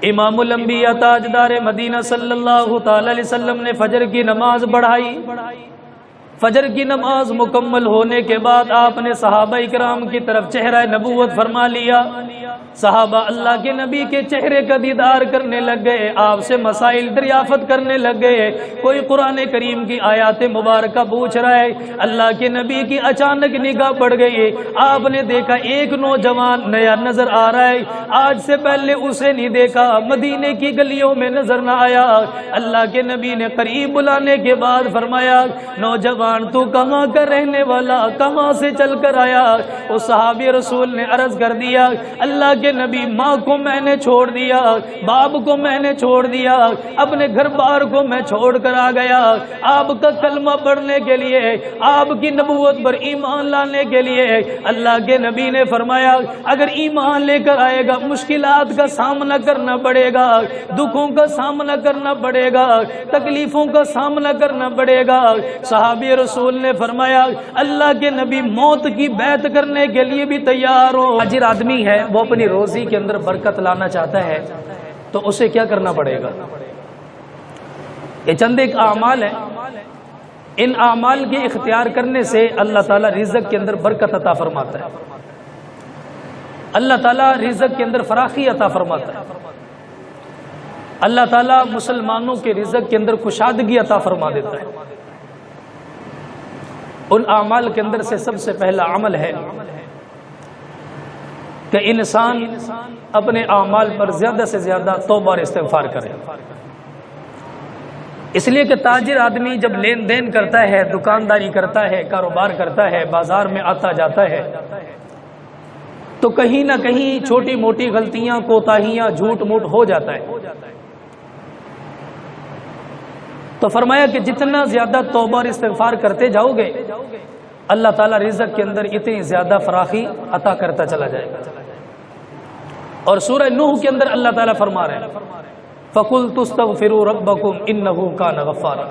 امام الانبیاء تاجدار مدینہ صلی اللہ تعالی علیہ وسلم نے فجر کی نماز پڑھائی۔ فجر کی نماز مکمل ہونے کے بعد آپ نے صحابہ اکرام کی طرف چہرہ نبوت فرما لیا۔ صحابہ اللہ کے نبی کے چہرے کا دیدار کرنے لگ گئے، آپ سے مسائل دریافت کرنے لگ گئے۔ کوئی قرآن کریم کی آیات مبارکہ پوچھ رہا ہے۔ اللہ کے نبی کی اچانک نگاہ پڑ گئی، آپ نے دیکھا ایک نوجوان نیا نظر آ رہا ہے، آج سے پہلے اسے نہیں دیکھا، مدینے کی گلیوں میں نظر نہ آیا۔ اللہ کے نبی نے قریب بلانے کے بعد فرمایا، نوجوان تو کہاں کا رہنے والا، کہاں سے چل کر آیا؟ اس صحابی رسول نے عرض کر دیا، اللہ کے نبی ماں کو میں نے چھوڑ دیا، باپ کو میں نے چھوڑ دیا، اپنے گھر بار کو میں چھوڑ کر آ گیا آپ کا کلمہ پڑھنے کے لیے، آپ کی نبوت پر ایمان لانے کے لیے۔ اللہ کے نبی نے فرمایا، اگر ایمان لے کر آئے گا مشکلات کا سامنا کرنا پڑے گا، دکھوں کا سامنا کرنا پڑے گا، تکلیفوں کا سامنا کرنا پڑے گا۔ صحابی رسول نے فرمایا، اللہ کے نبی موت کی بیعت کرنے کے لیے بھی تیار ہو۔ تاجر آدمی ہے، وہ اپنی روزی کے اندر برکت لانا چاہتا ہے تو اسے کیا کرنا پڑے گا؟ یہ چند ایک اعمال ہیں، ان اعمال کے اختیار کرنے سے اللہ تعالیٰ رزق کے اندر برکت عطا فرماتا ہے، اللہ تعالیٰ رزق کے اندر فراخی عطا فرماتا ہے، اللہ تعالیٰ مسلمانوں کے رزق کے اندر کشادگی عطا فرما دیتا ہے۔ ان اعمال کے اندر سے سب سے پہلا عمل ہے کہ انسان اپنے اعمال پر زیادہ سے زیادہ توبہ اور استغفار کرے۔ اس لیے کہ تاجر آدمی جب لین دین کرتا ہے، دکانداری کرتا ہے، کاروبار کرتا ہے، بازار میں آتا جاتا ہے، تو کہیں نہ کہیں چھوٹی موٹی غلطیاں، کوتاہیاں، جھوٹ موٹ ہو جاتا ہے۔ تو فرمایا کہ جتنا زیادہ توبہ اور استغفار کرتے جاؤ گے، اللہ تعالیٰ رزق کے اندر اتنی زیادہ فراخی عطا کرتا چلا جائے گا۔ اور سورہ نوح کے اندر اللہ تعالیٰ فرما رہے ہیں، فَقُلْتُ اسْتَغْفِرُوا رَبَّكُمْ إِنَّهُ كَانَ غَفَّارًا،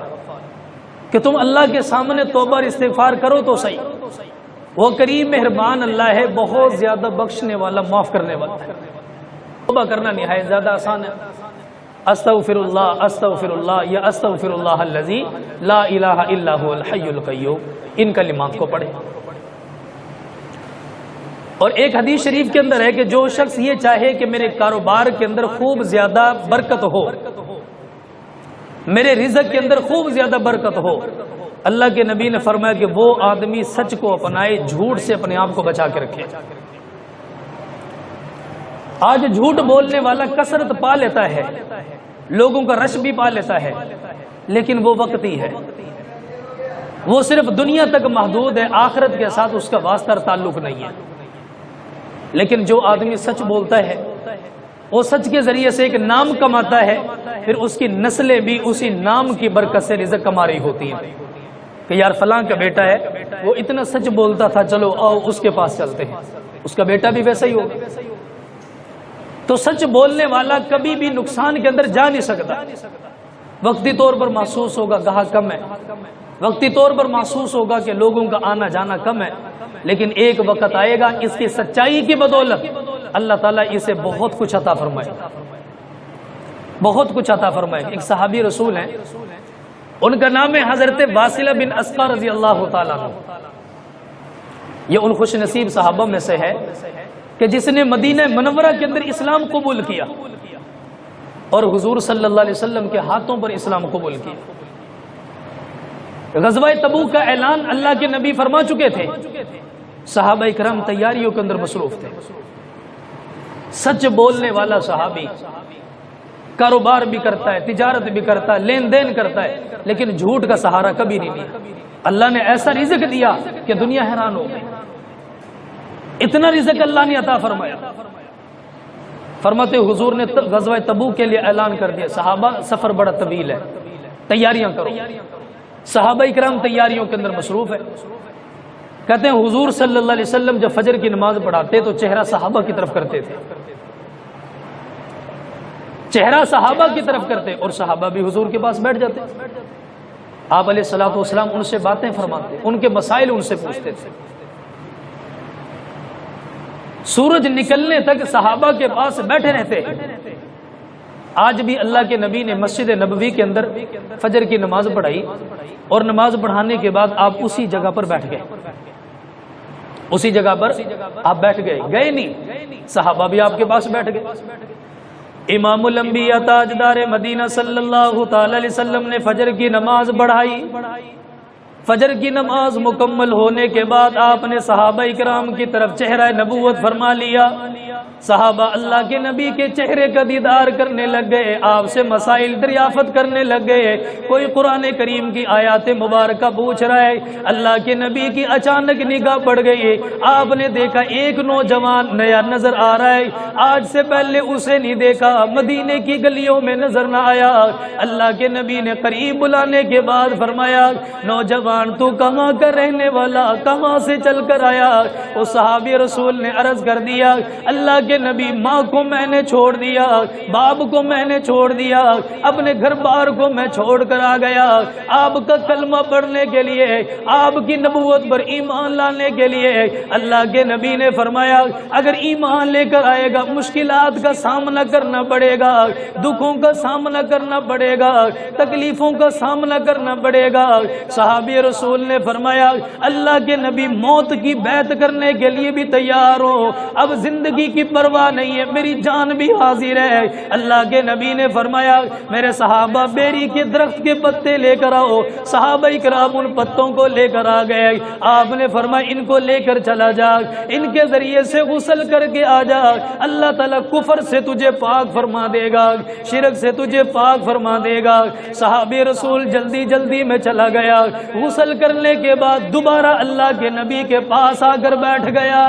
کہ تم اللہ کے سامنے توبہ اور استغفار کرو تو صحیح، وہ کریم مہربان اللہ ہے، بہت زیادہ بخشنے والا، معاف کرنے والا ہے۔ توبہ کرنا نہایت زیادہ آسان ہے۔ استغفر اللہ یا استغفر اللہ الذی لا الہ الا هو الحی القیوم، ان کلمات کو پڑھیں۔ اور ایک حدیث شریف کے اندر ہے کہ جو شخص یہ چاہے کہ میرے کاروبار کے اندر خوب زیادہ برکت ہو، میرے رزق کے اندر خوب زیادہ برکت ہو، اللہ کے نبی نے فرمایا کہ وہ آدمی سچ کو اپنائے، جھوٹ سے اپنے آپ کو بچا کے رکھے۔ آج جھوٹ بولنے والا کثرت پا لیتا ہے، لوگوں کا رش بھی پا لیتا ہے، لیکن وہ وقتی ہے، وہ صرف دنیا تک محدود ہے، آخرت کے ساتھ اس کا واسطہ اور تعلق نہیں ہے۔ لیکن جو آدمی سچ بولتا ہے، وہ سچ کے ذریعے سے ایک نام کماتا ہے، پھر اس کی نسلیں بھی اسی نام کی برکت سے رزق کما رہی ہوتی ہیں کہ یار فلاں کا بیٹا ہے، وہ اتنا سچ بولتا تھا، چلو آؤ اس کے پاس چلتے ہیں، اس کا بیٹا بھی ویسا ہی ہوگا۔ تو سچ بولنے والا کبھی بھی نقصان کے اندر جا نہیں سکتا۔ وقتی طور پر محسوس ہوگا گاہک کم ہے، وقتی طور پر محسوس ہوگا کہ لوگوں کا آنا جانا کم ہے، لیکن ایک وقت آئے گا اس کی سچائی کی بدولت اللہ تعالیٰ اسے بہت کچھ عطا فرمائے، بہت کچھ عطا فرمائے۔ ایک صحابی رسول ہیں، ان کا نام ہے حضرت واصلہ بن اسقر رضی اللہ تعالیٰ عنہ۔ یہ ان خوش نصیب صحابہ میں سے ہے کہ جس نے مدینہ منورہ کے اندر اسلام قبول کیا اور حضور صلی اللہ علیہ وسلم کے ہاتھوں پر اسلام قبول کیا۔ غزوہ تبوک کا اعلان اللہ کے نبی فرما چکے تھے، صحابہ کرام تیاریوں کے اندر مصروف تھے۔ سچ بولنے والا صحابی کاروبار بھی کرتا ہے، تجارت بھی کرتا ہے، لین دین کرتا ہے، لیکن جھوٹ کا سہارا کبھی نہیں لیا۔ اللہ نے ایسا رزق دیا کہ دنیا حیران ہو گئی، اتنا رزق اللہ نے عطا فرمایا۔ فرماتے حضور نے غزوہ تبوک کے لیے اعلان کر دیا، صحابہ سفر بڑا طویل ہے، تیاریاں کرو۔ صحابہ کرام تیاریوں کے اندر مصروف ہے۔ کہتے ہیں حضور صلی اللہ علیہ وسلم جب فجر کی نماز پڑھاتے تو چہرہ صحابہ کی طرف کرتے تھے، چہرہ صحابہ کی طرف کرتے، اور صحابہ بھی حضور کے پاس بیٹھ جاتے۔ آپ علیہ الصلوۃ والسلام ان سے باتیں فرماتے، ان کے مسائل ان سے پوچھتے تھے۔ سورج نکلنے تک صحابہ کے پاس بیٹھے رہتے، آج بھی اللہ کے نبی نے مسجد نبوی کے اندر فجر کی نماز پڑھائی اور نماز پڑھانے کے بعد آپ اسی جگہ پر بیٹھ گئے، اسی جگہ پر آپ بیٹھ گئے نہیں، صحابہ بھی آپ کے پاس بیٹھ گئے۔ امام الانبیاء تاجدار مدینہ صلی اللہ تعالی علیہ وسلم نے فجر کی نماز پڑھائی، فجر کی نماز مکمل ہونے کے بعد آپ نے صحابہ اکرام کی طرف چہرہ نبوت فرما لیا۔ صحابہ اللہ کے نبی کے چہرے کا دیدار کرنے لگ گئے، آپ سے مسائل دریافت کرنے لگ گئے، کوئی قرآن کریم کی آیات مبارکہ پوچھ رہا ہے۔ اللہ کے نبی کی اچانک نگاہ پڑ گئی، آپ نے دیکھا ایک نوجوان نیا نظر آ رہا ہے، آج سے پہلے اسے نہیں دیکھا، مدینے کی گلیوں میں نظر نہ آیا۔ اللہ کے نبی نے قریب بلانے کے بعد فرمایا، نوجوان تو کہاں کا رہنے والا، کہاں سے چل کر آیا؟ اس صحابی رسول نے عرض کر دیا، اللہ کے نبی ماں کو میں نے چھوڑ دیا، باپ کو میں نے چھوڑ دیا، اپنے گھر بار کو میں چھوڑ کر آ گیا آپ کا کلمہ پڑھنے کے لیے، آپ کی نبوت پر ایمان لانے کے لیے۔ اللہ کے نبی نے فرمایا، اگر ایمان لے کر آئے گا مشکلات کا سامنا کرنا پڑے گا، دکھوں کا سامنا کرنا پڑے گا، تکلیفوں کا سامنا کرنا پڑے گا۔ صحابی رسول نے فرمایا، اللہ کے نبی موت کی بیعت کرنے کے لیے بھی تیار ہو، اب زندگی کی پرواہ نہیں ہے، میری جان بھی حاضر ہے۔ اللہ کے نبی نے فرمایا، میرے صحابہ بیری کے درخت کے پتے لے کر آؤ۔ صحابہ اکرام ان پتوں کو لے کر آ گئے، آپ نے فرمایا ان کو لے کر چلا جا، ان کے ذریعے سے غسل کر کے آ جا، اللہ تعالیٰ کفر سے تجھے پاک فرما دے گا، شرک سے تجھے پاک فرما دے گا۔ صحابی رسول جلدی جلدی میں چلا گیا، غسل کرنے کے بعد دوبارہ اللہ کے نبی کے پاس آ کر بیٹھ گیا۔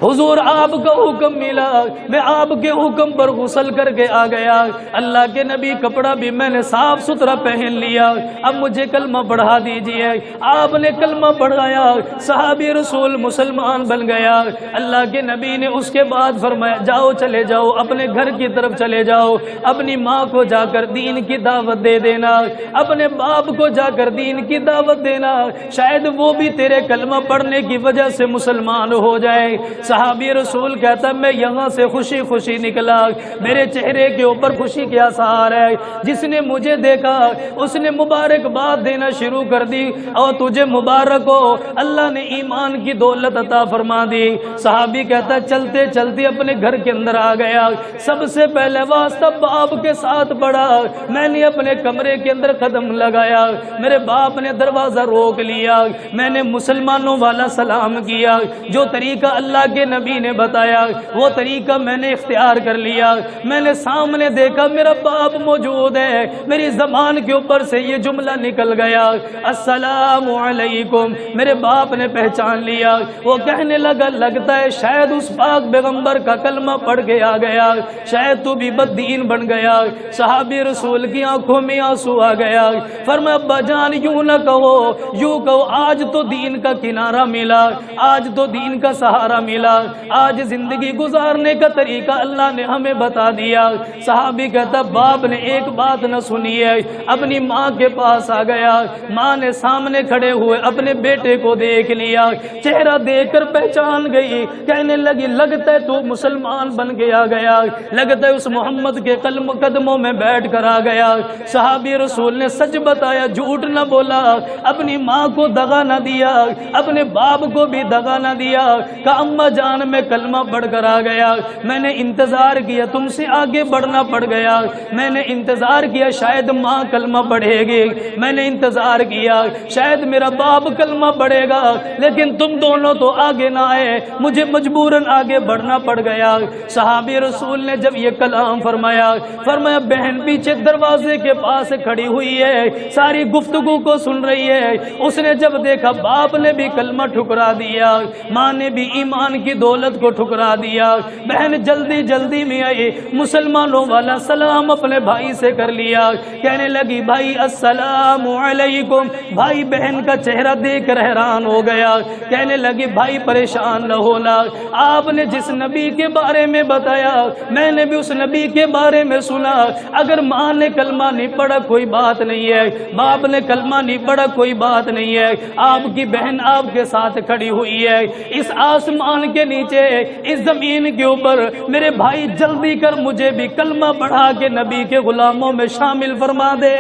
حضور آپ کا حکم ملا، میں آپ کے حکم پر غسل کر کے آ گیا، اللہ کے نبی کپڑا بھی میں نے صاف ستھرا پہن لیا، اب مجھے کلمہ پڑھا دیجئے۔ آپ نے کلمہ پڑھایا، صحابی رسول مسلمان بن گیا۔ اللہ کے نبی نے اس کے بعد فرمایا، جاؤ چلے جاؤ اپنے گھر کی طرف چلے جاؤ، اپنی ماں کو جا کر دین کی دعوت دے دینا، اپنے باپ کو جا کر دین کی دعوت دینا، شاید وہ بھی تیرے کلمہ پڑھنے کی وجہ سے مسلمان ہو جائے۔ صحابی رسول کہتا میں یہاں سے خوشی خوشی نکلا، میرے چہرے کے اوپر خوشی کے آثار ہے، جس نے مجھے دیکھا اس نے مبارکباد دینا شروع کر دی، اور تجھے مبارک ہو، اللہ نے ایمان کی دولت عطا فرما دی۔ صحابی کہتا چلتے چلتے اپنے گھر کے اندر آ گیا، سب سے پہلے واسطہ باپ کے ساتھ پڑا، میں نے اپنے کمرے کے اندر قدم لگایا، میرے باپ نے دروازہ روک لیا، میں نے مسلمانوں والا سلام کیا، جو طریقہ اللہ کے نبی نے بتایا وہ طریقہ میں نے اختیار کر لیا۔ میں نے سامنے دیکھا میرا باپ موجود ہے، میری زبان کے اوپر سے یہ جملہ نکل گیا، السلام علیکم۔ میرے باپ نے پہچان لیا، وہ کہنے لگا لگتا ہے شاید اس پاک پیغمبر کا کلمہ پڑھ کے آ گیا، شاید تو بھی بددین بن گیا۔ صحابی رسول کی آنکھوں میں آنسو آ گیا، فرمایا ابا جان یوں نہ کہو، یوں کہو آج تو دین کا کنارہ ملا، آج تو دین کا سہارا ملا، آج زندگی گزارنے کا طریقہ اللہ نے ہمیں بتا دیا۔ صحابی کہتا باپ نے ایک بات نہ سنی ہے، اپنی ماں کے پاس آ گیا، ماں نے سامنے کھڑے ہوئے اپنے بیٹے کو دیکھ لیا، چہرہ دیکھ کر پہچان گئی، کہنے لگی لگتا ہے تو مسلمان بن کے آ گیا، لگتا ہے اس محمد کے قدموں میں بیٹھ کر آ گیا۔ صحابی رسول نے سچ بتایا، جھوٹ نہ بولا، اپنی ماں کو دغا نہ دیا، اپنے باپ کو بھی دغا نہ دیا، کہ اماں جان میں کلمہ پڑھ کر آ گیا، میں نے انتظار کیا تم سے آگے بڑھنا پڑ گیا، میں نے انتظار کیا شاید ماں کلمہ پڑھے گی، میں نے انتظار کیا شاید میرا باپ کلمہ پڑھے گا، لیکن تم دونوں تو آگے نہ آئے، مجھے مجبوراً آگے بڑھنا پڑ گیا۔ صحابی رسول نے جب یہ کلام فرمایا، فرمایا بہن پیچھے دروازے کے پاس کھڑی ہوئی ہے، ساری گفتگو کو سن رہی ہے، اس نے جب دیکھا باپ نے بھی کلمہ ٹھکرا دیا، ماں نے بھی ایمان کی دولت کو ٹھکرا دیا، بہن جلدی جلدی میں آئی، مسلمانوں والا سلام اپنے بھائی سے کر لیا، کہنے لگی بھائی السلام علیکم۔ بھائی بہن کا چہرہ دیکھ کر حیران ہو گیا، کہنے لگی بھائی پریشان نہ ہونا، آپ نے جس نبی کے بارے میں بتایا میں نے بھی اس نبی کے بارے میں سنا، اگر ماں نے کلمہ نہیں پڑھا کوئی بات نہیں ہے، باپ نے کلمہ نہیں پڑھا کوئی بات نہیں ہے، آپ کی بہن آپ کے ساتھ کھڑی ہوئی ہے، اس آسمان کے نیچے اس زمین کے اوپر میرے بھائی جلدی کر مجھے بھی کلمہ پڑھا کے نبی کے غلاموں میں شامل فرما دے۔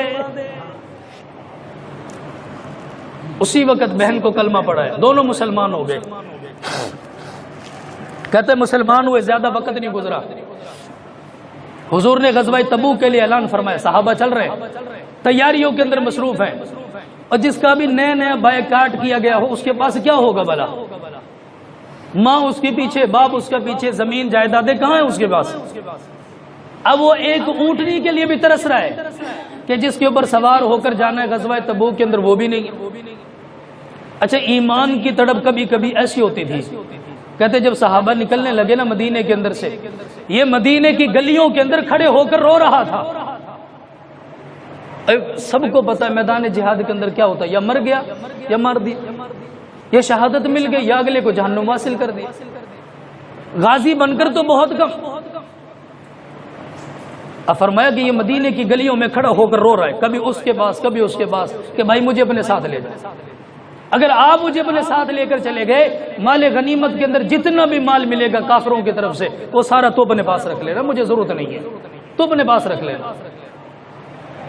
اسی وقت بہن کو کلمہ پڑھایا، دونوں مسلمان ہو گئے۔ کہتے مسلمان ہوئے، زیادہ وقت نہیں گزرا، حضور نے غزوہ تبوک کے لیے اعلان فرمایا، صحابہ چل رہے ہیں، تیاریوں کے اندر مصروف ہیں، اور جس کا بھی نیا بائے کاٹ کیا گیا ہو اس کے پاس کیا ہوگا بھلا؟ ماں اس کے پیچھے، باپ اس کے پیچھے، زمین جائیدادیں کہاں ہیں اس کے پاس؟ اب وہ ایک اونٹنی کے لیے بھی ترس رہا ہے کہ جس کے اوپر سوار ہو کر جانا ہے غزوہ تبوک کے اندر، وہ بھی نہیں۔ اچھا، ایمان کی تڑپ کبھی کبھی ایسی ہوتی تھی، کہتے جب صحابہ نکلنے لگے نا مدینے کے اندر سے، یہ مدینے کی گلیوں کے اندر کھڑے ہو کر رو رہا تھا۔ سب کو پتا ہے میدان جہاد کے اندر کیا ہوتا ہے، یا مر گیا یا مار دی، یا شہادت مل گئی یا اگلے کو جہنم حاصل کر دی۔ غازی بن کر تو بہت کم۔ اب فرمایا کہ یہ مدینے کی گلیوں میں کھڑا ہو کر رو رہا ہے، کبھی اس کے پاس کبھی اس کے پاس، کہ بھائی مجھے اپنے ساتھ لے جائے، اگر آپ مجھے اپنے ساتھ لے کر چلے گئے، مال غنیمت کے اندر جتنا بھی مال ملے گا کافروں کی طرف سے وہ سارا تو اپنے پاس رکھ لینا، مجھے ضرورت نہیں ہے، تو اپنے پاس رکھ لینا۔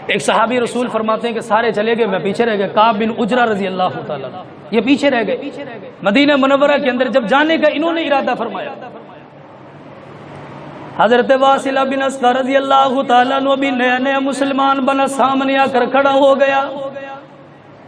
ایک صحابی رسول فرماتے ہیں کہ سارے چلے گئے، میں پیچھے رہ گیا، کعب بن عجرہ رضی اللہ تعالیٰ، یہ پیچھے رہ گئے۔ مدینہ منورہ کے اندر جب جانے کا انہوں نے ارادہ فرمایا، حضرت واصلہ بن اسقر رضی اللہ تعالیٰ عنہ بھی نیا مسلمان بنا، سامنے آ کر کھڑا ہو گیا،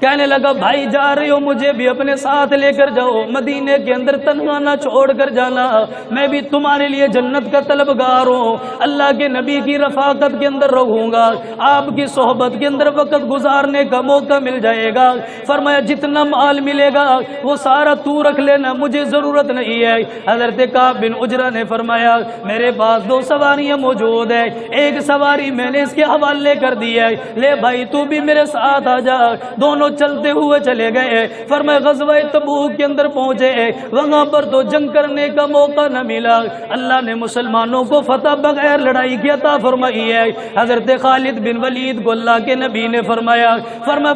کہنے لگا بھائی جا رہے ہو مجھے بھی اپنے ساتھ لے کر جاؤ، مدینے کے اندر تنہا نہ چھوڑ کر جانا، میں بھی تمہارے لیے جنت کا طلبگار ہوں، اللہ کے نبی کی رفاقت کے اندر رہوں گا، آپ کی صحبت کے اندر وقت گزارنے کا موقع مل جائے گا۔ فرمایا جتنا مال ملے گا وہ سارا تو رکھ لینا، مجھے ضرورت نہیں ہے۔ حضرت کعب بن عجرہ نے فرمایا میرے پاس 2 سواریاں موجود ہیں، ایک سواری میں نے اس کے حوالے کر دی ہے، لے بھائی تو بھی میرے ساتھ آ جا۔ دونوں چلتے ہوئے چلے گئے۔ فرمایا غزوہ تبوک کے اندر پہنچے، وہاں پر تو جنگ کرنے کا موقع نہ ملا، اللہ نے مسلمانوں کو فتح بغیر لڑائی کی عطا فرمائی ہے۔ حضرت خالد بن ولید کو اللہ کے نبی نے فرمایا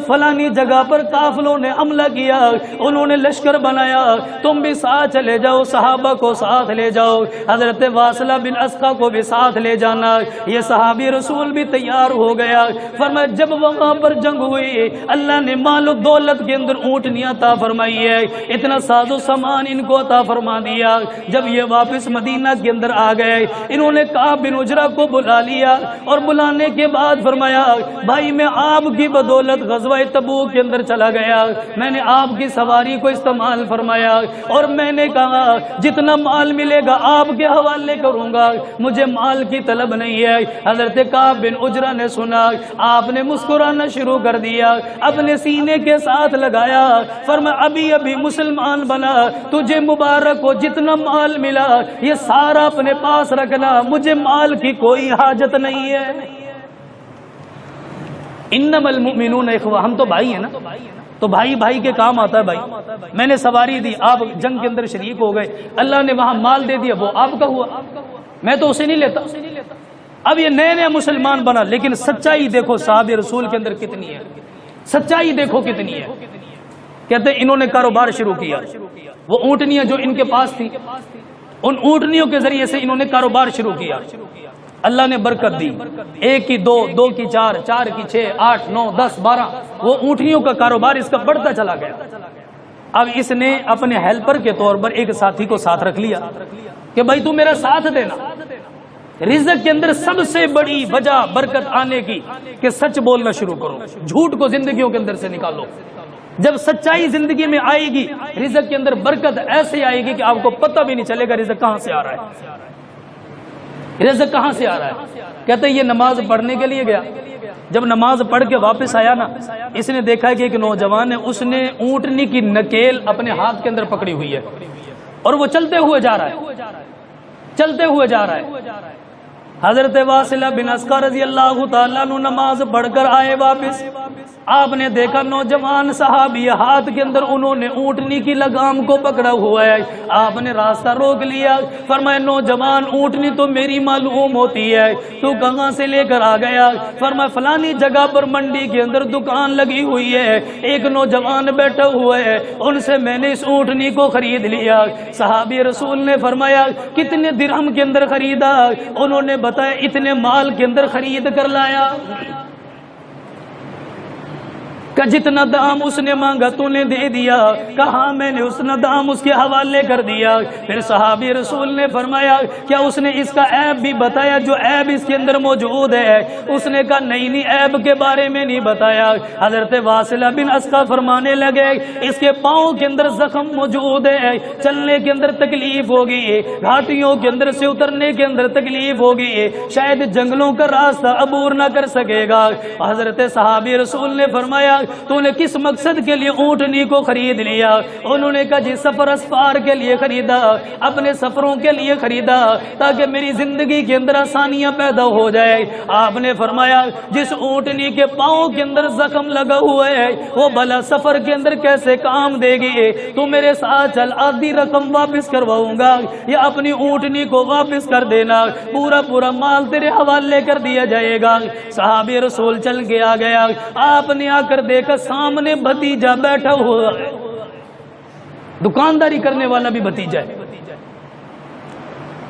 فلانی جگہ پر قافلوں نے حملہ کیا، انہوں نے لشکر بنایا، تم بھی ساتھ چلے جاؤ، صحابہ کو ساتھ لے جاؤ، حضرت واصلہ بن اسقر کو بھی ساتھ لے جانا۔ یہ صحابی رسول بھی تیار ہو گیا۔ فرمایا جب وہاں پر جنگ ہوئی، اللہ نے مال و دولت کے اندر اونٹنیاں عطا فرمائی ہے، اتنا ساز و سامان ان کو عطا فرما دیا۔ جب یہ واپس مدینہ کے اندر آ گئے، انہوں نے کعب بن عجرہ کو بلا لیا، اور بلانے کے بعد فرمایا بھائی میں آپ کی بدولت غزوہ تبوک کے اندر چلا گیا، میں نے آپ کی سواری کو استعمال فرمایا، اور میں نے کہا جتنا مال ملے گا آپ کے حوالے کروں گا، مجھے مال کی طلب نہیں ہے۔ حضرت کعب بن عجرہ نے سنا، آپ نے مسکرانا شروع کر دیا، اپنے سینے کے ساتھ لگایا، فرمایا ابھی ابھی مسلمان بنا، تجھے مبارک ہو، جتنا مال ملا یہ سارا اپنے پاس رکھنا، مجھے مال کی کوئی حاجت نہیں ہے۔ انما المؤمنون اخوہ، ہم تو بھائی ہیں نا، تو بھائی بھائی کے کام آتا ہے۔ بھائی میں نے سواری دی، آپ جنگ کے اندر شریک ہو گئے، اللہ نے وہاں مال دے دیا، وہ آپ کا ہوا، میں تو اسے نہیں لیتا۔ اب یہ نیا مسلمان بنا، لیکن سچائی دیکھو صحابہ رسول کے اندر کتنی ہے، سچائی دیکھو کتنی ہے۔ کہتے ہیں انہوں نے کاروبار شروع کیا، وہ اونٹنیاں جو ان کے پاس تھی، ان اونٹنیوں کے ذریعے سے انہوں نے کاروبار شروع کیا، اللہ نے برکت دی، 1 کی 2، 2 کی 4، 4 کی 6، 8، 9، 10، 12، وہ اونٹنیوں کا کاروبار اس کا بڑھتا چلا گیا۔ اب اس نے اپنے ہیلپر کے طور پر ایک ساتھی کو ساتھ رکھ لیا کہ بھائی تو میرا ساتھ دینا۔ رزق کے اندر سب سے بڑی وجہ برکت آنے کی کہ سچ بولنا شروع کرو، جھوٹ کو زندگیوں کے اندر سے نکالو۔ جب سچائی زندگی میں آئے گی، رزق کے اندر برکت ایسے آئے گی کہ آپ کو پتہ بھی نہیں چلے گا رزق کہاں سے آ رہا ہے، رزق کہاں سے آ رہا ہے۔ کہتے ہیں یہ نماز پڑھنے کے لیے گیا، جب نماز پڑھ کے واپس آیا نا، اس نے دیکھا کہ ایک نوجوان ہے، اس نے اونٹنی کی نکیل اپنے ہاتھ کے اندر پکڑی ہوئی ہے، اور وہ چلتے ہوئے جا رہا ہے، چلتے ہوئے جا رہا ہے۔ حضرت واصلہ بن اسقع رضی اللہ تعالیٰ عنہ نماز پڑھ کر آئے واپس، آپ نے دیکھا نوجوان صحابی ہاتھ کے اندر انہوں نے اونٹنی کی لگام کو پکڑا ہوا ہے۔ آپ نے راستہ روک لیا، فرمایا نوجوان اونٹنی تو میری معلوم ہوتی ہے، تو کہاں سے لے کر آ گیا؟ فرمایا فلانی جگہ پر منڈی کے اندر دکان لگی ہوئی ہے، ایک نوجوان بیٹھا ہوا ہے، ان سے میں نے اس اونٹنی کو خرید لیا۔ صحابی رسول نے فرمایا کتنے درہم کے اندر خریدا؟ انہوں نے بتایا اتنے مال کے اندر خرید کر لایا کہ جتنا دام اس نے مانگا تو نے دے دیا، کہا میں نے اتنا دام اس کے حوالے کر دیا۔ پھر صحابی رسول نے فرمایا کیا اس نے اس کا عیب بھی بتایا جو عیب اس کے اندر موجود ہے؟ اس نے کہا نہیں عیب کے بارے میں نہیں بتایا۔ حضرت واصلہ بن اسقع فرمانے لگے اس کے پاؤں کے اندر زخم موجود ہے، چلنے کے اندر تکلیف ہوگی، گھاٹیوں کے اندر سے اترنے کے اندر تکلیف ہوگی، شاید جنگلوں کا راستہ عبور نہ کر سکے گا۔ حضرت صحابی رسول نے فرمایا تو نے کس مقصد کے لیے اونٹنی کو خرید لیا؟ انہوں نے کہا جی سفر اسفار کے لیے خریدا، اپنے سفروں کے لیے خریدا تاکہ میری زندگی کے اندر آسانیاں پیدا ہو جائے۔ آپ نے فرمایا جس اونٹنی کے پاؤں کے اندر زخم لگا ہوا ہے وہ بھلا سفر کے اندر کیسے کام دے گی؟ تو میرے ساتھ چل، آدھی رقم واپس کرواؤں گا یا اپنی اونٹنی کو واپس کر دینا، پورا مال تیرے حوالے کر دیا جائے گا۔ صحابی رسول چل کے آ گیا، آپ نے آ کر دیکھا سامنے بھتیجا بیٹھا ہوا ہے، دکانداری کرنے والا بھی بھتیجا ہے۔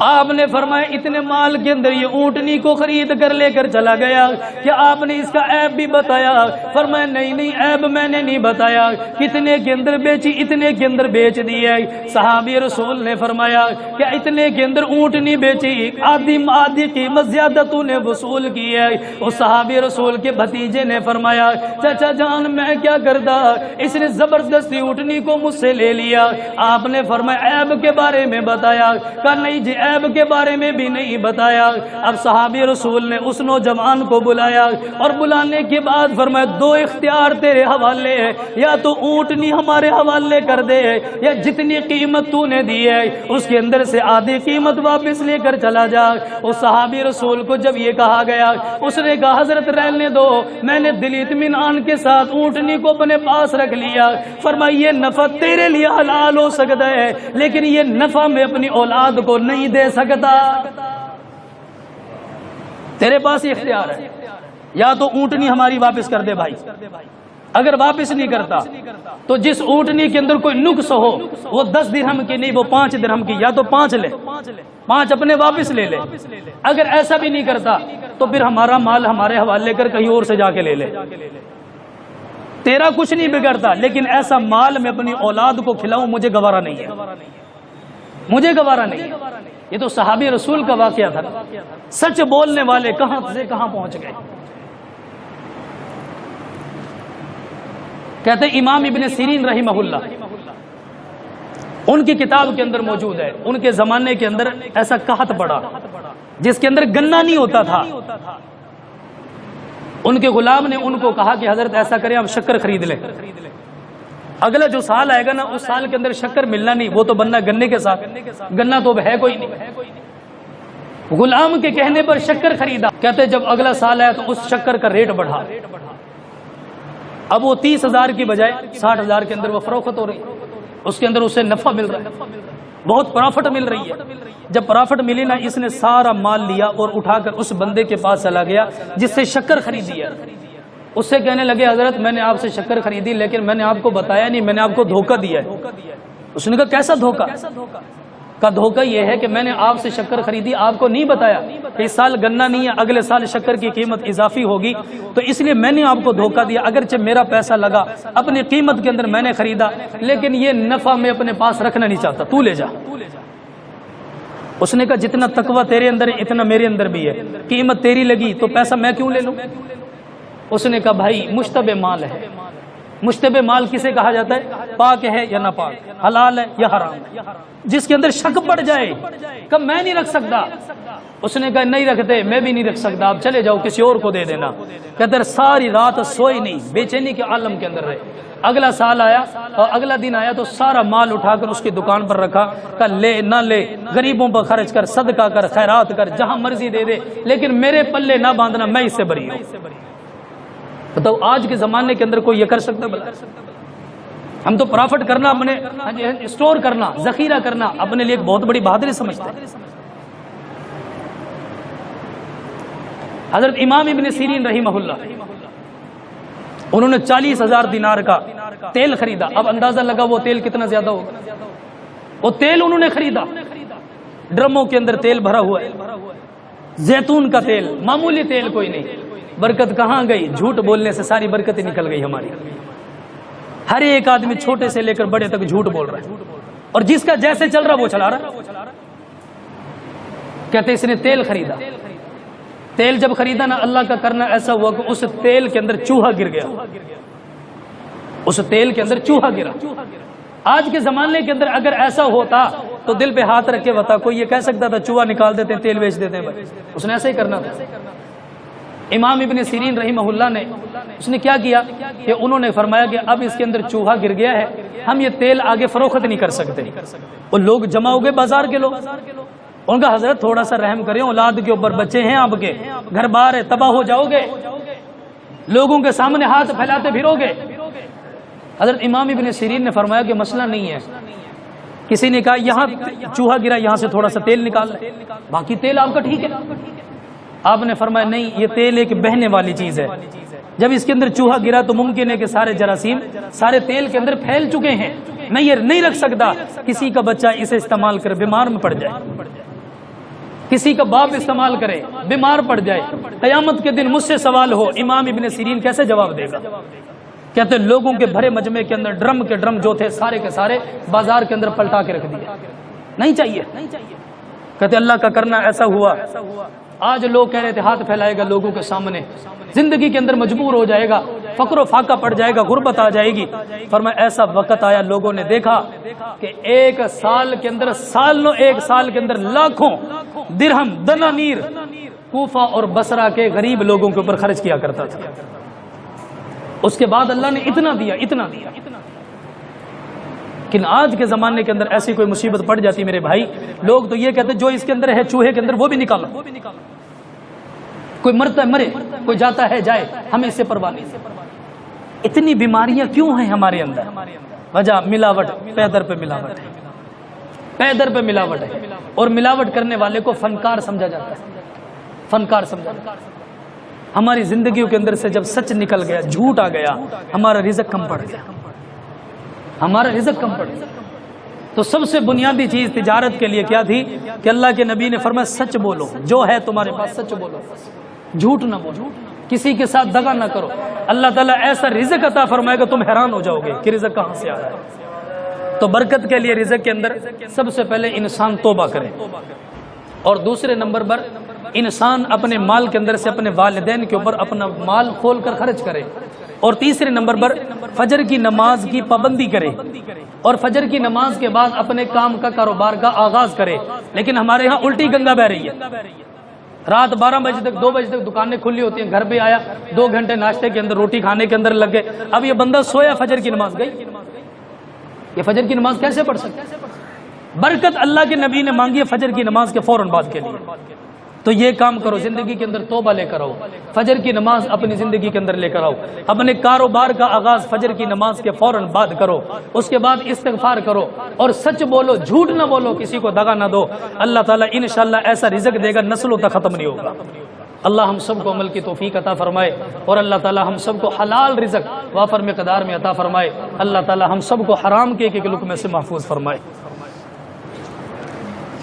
آپ نے فرمایا اتنے مال کے اندر یہ اونٹنی کو خرید کر لے کر چلا گیا، کیا آپ نے اس کا عیب بھی بتایا؟ فرمایا نہیں عیب میں نے نہیں بتایا۔ کتنے کے اندر بیچی؟ اتنے کے اندر بیچ دی ہے۔ صحابی رسول نے فرمایا کیا اتنے کے اندر اونٹنی بیچی؟ آدھی قیمت زیادہ تو نے وصول کی ہے۔ اس صحابی رسول کے بھتیجے نے فرمایا چچا جان میں کیا کرتا، اس نے زبردستی اونٹنی کو مجھ سے لے لیا۔ آپ نے فرمایا عیب کے بارے میں بتایا؟ کہ نہیں جی عیب کے بارے میں بھی نہیں بتایا۔ اب صحابی رسول نے اس نوجوان کو بلایا اور بلانے کے بعد فرمایا دو اختیار تیرے حوالے ہے، یا تو اونٹنی ہمارے حوالے کر دے یا جتنی قیمت تو نے دی ہے اس کے اندر سے آدھی قیمت واپس لے کر چلا جا۔ اس صحابی رسول کو جب یہ کہا گیا اس نے کہا حضرت رہنے دو، میں نے دل اطمینان کے ساتھ اونٹنی کو اپنے پاس رکھ لیا۔ فرمایا یہ نفع تیرے لیے حلال ہو سکتا ہے لیکن یہ نفع میں اپنی اولاد کو نہیں دے سکتا، تیرے پاس یہ اختیار ہے، یا تو اونٹنی ہماری واپس کر دے بھائی، اگر واپس نہیں کرتا تو جس اونٹنی کے اندر کوئی نقص ہو وہ 10 درہم کی نہیں وہ 5 درہم کی، یا تو 5 لے، 5 اپنے واپس لے لے۔ اگر ایسا بھی نہیں کرتا تو پھر ہمارا مال ہمارے حوالے کر کہیں اور سے جا کے لے لے، تیرا کچھ نہیں بگڑتا لیکن ایسا مال میں اپنی اولاد کو کھلاؤں مجھے گوارا نہیں ہے، مجھے گوارا نہیں ہے۔ یہ تو صحابی رسول کا واقعہ تھا، سچ بولنے والے کہاں سے کہاں پہنچ گئے۔ کہتے ہیں امام ابن سیرین رحمہ اللہ، ان کی کتاب کے اندر موجود ہے، ان کے زمانے کے اندر ایسا قحط پڑا جس کے اندر گنا نہیں ہوتا تھا۔ ان کے غلام نے ان کو کہا کہ حضرت ایسا کریں آپ شکر خرید لیں، اگلا جو سال آئے گا نا اس سال کے اندر شکر ملنا نہیں، وہ تو بننا گنے کے ساتھ، گنا تو ہے کوئی نہیں۔ غلام کے کہنے پر شکر خریدا، کہتے جب اگلا سال آیا تو اس شکر کا ریٹ بڑھا، اب وہ 30,000 کی بجائے 60,000 کے اندر وہ فروخت ہو رہی، اس کے اندر اسے نفع مل رہا ہے، بہت پرافٹ مل رہی ہے۔ جب پرافٹ ملی نا اس نے سارا مال لیا اور اٹھا کر اس بندے کے پاس چلا گیا جس سے شکر خریدی ہے، اس سے کہنے لگے حضرت میں نے آپ سے شکر خریدی لیکن میں نے آپ کو بتایا نہیں، میں نے آپ کو دھوکہ دیا ہے۔ اس نے کہا کیسا دھوکہ؟ کا دھوکہ یہ ہے کہ میں نے آپ سے شکر خریدی، آپ کو نہیں بتایا کہ اس سال گنا نہیں ہے، اگلے سال شکر کی قیمت اضافی ہوگی، تو اس لیے میں نے آپ کو دھوکہ دیا، اگرچہ میرا پیسہ لگا اپنی قیمت کے اندر میں نے خریدا لیکن یہ نفع میں اپنے پاس رکھنا نہیں چاہتا، تو لے جا۔ اس نے کہا جتنا تقوی تیرے اندر ہے اتنا میرے اندر بھی ہے، قیمت تیری لگی تو پیسہ میں کیوں لے لوں؟ اس نے کہا بھائی مشتبہ مال ہے، مشتبہ مال کسے کہا جاتا ہے؟ پاک ہے یا ناپاک، حلال ہے یا حرام ہے، جس کے اندر شک پڑ جائے کہ میں نہیں رکھ سکتا، اس نے کہا نہیں رکھتے، میں بھی نہیں رکھ سکتا، آپ چلے جاؤ کسی اور کو دے دینا، کہتے ساری رات سوئی نہیں، بے چینی کے عالم کے اندر رہے۔ اگلا سال آیا اور اگلا دن آیا تو سارا مال اٹھا کر اس کی دکان پر رکھا، کہ لے نہ لے، غریبوں پر خرچ کر، صدقہ کر، خیرات کر، جہاں مرضی دے دے، لیکن میرے پلے نہ باندھنا، میں اس سے بری ہوں۔ بتاؤ آج کے زمانے کے اندر کوئی یہ کر سکتا بلا؟ ہم تو پرافٹ کرنا، اپنے اسٹور کرنا، ذخیرہ کرنا اپنے لیے ایک بہت بڑی بہادری سمجھتے ہیں۔ حضرت امام ابن سیرین رحمہ اللہ، انہوں نے 40,000 دینار کا تیل خریدا۔ اب اندازہ لگا وہ تیل کتنا زیادہ ہوگا۔ وہ تیل انہوں نے خریدا، ڈرموں کے اندر تیل بھرا ہوا ہے، زیتون کا تیل، معمولی تیل کوئی نہیں۔ برکت کہاں گئی؟ جھوٹ بولنے سے ساری برکتیں نکل گئی ہماری۔ ہر ایک آدمی چھوٹے سے لے کر بڑے تک جھوٹ بول رہا ہے، اور جس کا جیسے چل رہا وہ چلا رہا۔ کہتے اس نے تیل خریدا، تیل جب خریدا نا، اللہ کا کرنا ایسا ہوا کہ اس تیل کے اندر چوہا گر گیا، اس تیل کے اندر چوہا گرا۔ آج کے زمانے کے اندر اگر ایسا ہوتا تو دل پہ ہاتھ رکھ کے بتا، کوئی یہ کہہ سکتا تھا چوہا نکال دیتے ہیں تیل بیچ دیتے ہیں؟ بھائی اس نے ایسا ہی کرنا تھا۔ امام ابن سیرین رحمہ اللہ نے، اس نے کیا کیا کہ انہوں نے فرمایا کہ اب اس کے اندر چوہا گر گیا ہے، ہم یہ تیل آگے فروخت نہیں کر سکتے۔ وہ لوگ جمع ہو گئے، بازار کے لوگ، ان کا حضرت تھوڑا سا رحم کریں، اولاد کے اوپر، بچے ہیں آپ کے، گھر بار ہے، تباہ ہو جاؤ گے، لوگوں کے سامنے ہاتھ پھیلاتے پھرو گے۔ حضرت امام ابن سیرین نے فرمایا کہ مسئلہ نہیں ہے۔ کسی نے کہا یہاں چوہا گرا، یہاں سے تھوڑا سا تیل نکال لیں، باقی تیل آپ کا ٹھیک ہے۔ آپ نے فرمایا نہیں، یہ تیل ایک بہنے والی چیز ہے، جب اس کے اندر چوہا گرا تو ممکن ہے کہ سارے جراثیم سارے تیل کے اندر پھیل چکے ہیں، نہیں یہ نہیں رکھ سکتا۔ کسی کا بچہ اسے استعمال کر بیمار میں پڑ جائے، کسی کا باپ استعمال کرے بیمار پڑ جائے، قیامت کے دن مجھ سے سوال ہو، امام ابن سیرین کیسے جواب دے گا؟ کہتے لوگوں کے بھرے مجمع کے اندر ڈرم کے ڈرم جو تھے سارے کے سارے بازار کے اندر پلٹا کے رکھ دیے، نہیں چاہیے۔ کہتے اللہ کا کرنا ایسا ہوا، آج لوگ کہہ رہے تھے ہاتھ پھیلائے گا لوگوں کے سامنے، زندگی کے اندر مجبور ہو جائے گا، فقر و فاقہ پڑ جائے گا، غربت آ جائے گی۔ فرمایا ایسا وقت آیا، لوگوں نے دیکھا کہ ایک سال کے اندر ایک سال کے اندر لاکھوں درہم دنانیر کوفہ اور بصرہ کے غریب لوگوں کے اوپر خرچ کیا کرتا تھا۔ اس کے بعد اللہ نے اتنا دیا، اتنا دیا۔ لیکن آج کے زمانے کے اندر ایسی کوئی مصیبت پڑ جاتی میرے بھائی، لوگ تو یہ کہتے جو اس کے اندر ہے چوہے کے اندر وہ بھی نکالا، کوئی مرتا ہے مرے، کوئی جاتا ہے جائے، ہمیں اس سے پرواہ نہیں۔ اتنی بیماریاں کیوں ہیں ہمارے اندر؟ وجہ ملاوٹ، پیدر پہ ملاوٹ ہے، پیدر پہ ملاوٹ ہے، اور ملاوٹ کرنے والے کو فنکار سمجھا جاتا ہے، فنکار سمجھا جاتا ہے۔ ہماری زندگیوں کے اندر سے جب سچ نکل گیا، جھوٹ آ گیا، ہمارا رزق کم پڑ گیا، ہمارا رزق کم پڑ گیا۔ تو سب سے بنیادی چیز تجارت کے لیے کیا تھی کہ اللہ کے نبی نے فرمایا سچ بولو، جو ہے تمہارے پاس سچ بولو، جھوٹ نہ بولو، کسی کے ساتھ دغا نہ کرو۔ اللہ تعالیٰ ایسا رزق عطا فرمائے گا تم حیران ہو جاؤ گے کہ رزق کہاں سے آ رہا ہے۔ تو برکت کے لیے رزق کے اندر سب سے پہلے انسان توبہ کرے، اور دوسرے نمبر پر انسان اپنے مال کے اندر سے اپنے والدین کے اوپر اپنا مال کھول کر خرچ کرے، اور تیسرے نمبر پر فجر کی نماز کی پابندی کرے، اور فجر کی نماز کے بعد اپنے کام کا کاروبار کا آغاز کرے۔ لیکن ہمارے ہاں الٹی گنگا بہ رہی ہے، رات 12 بجے تک 2 بجے تک دکانیں کھلی ہوتی ہیں، گھر پہ آیا 2 گھنٹے ناشتے کے اندر روٹی کھانے کے اندر لگ گئے، اب یہ بندہ سویا فجر کی نماز گئی، یہ فجر کی نماز کیسے پڑھ سکتا؟ برکت اللہ کے نبی نے مانگی ہے فجر کی نماز کے فوراً بعد کے لیے، تو یہ کام کرو، زندگی کے اندر توبہ لے کر آؤ، فجر کی نماز اپنی زندگی کے اندر لے کر آؤ، اپنے کاروبار کا آغاز فجر کی نماز کے فوراً بعد کرو، اس کے بعد استغفار کرو، اور سچ بولو، جھوٹ نہ بولو، کسی کو دغا نہ دو۔ اللہ تعالیٰ انشاءاللہ ایسا رزق دے گا نسلوں تک ختم نہیں ہوگا۔ اللہ ہم سب کو عمل کی توفیق عطا فرمائے، اور اللہ تعالیٰ ہم سب کو حلال رزق وافر مقدار میں عطا فرمائے۔ اللہ تعالیٰ ہم سب کو حرام کے ایک لقمے سے محفوظ فرمائے۔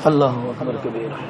اللہ اکبر کبیرہ۔